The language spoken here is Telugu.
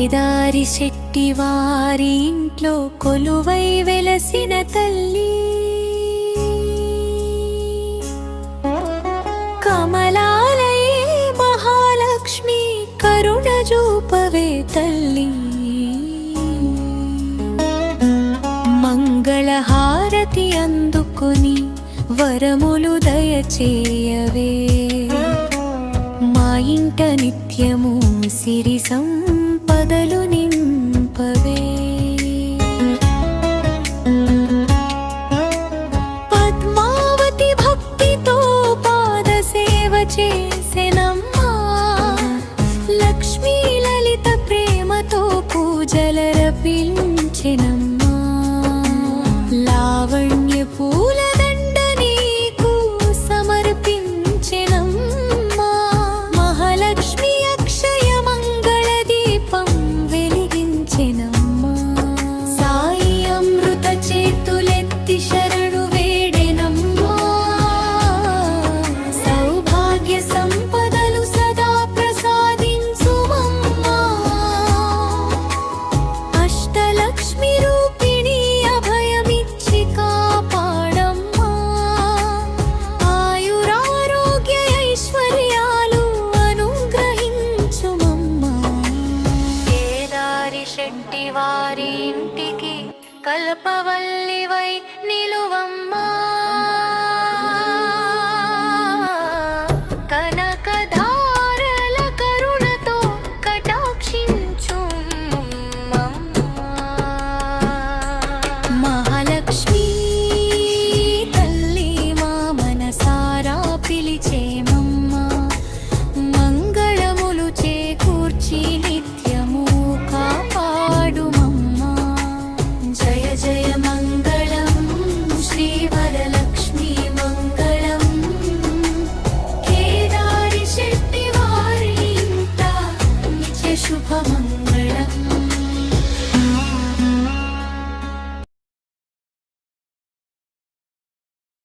కేదారి శెట్టి వారి ఇంట్లో కొలువై వెలసిన తల్లి, కమలాలయే మహాలక్ష్మి కరుణ చూపవే తల్లి, మంగళహారతి అందుకుని వరములు దయచేయవే, మా ఇంట నిత్యము సిరి సంపదలు నింపవే. పద్మావతి భక్తితో పాద సేవ చే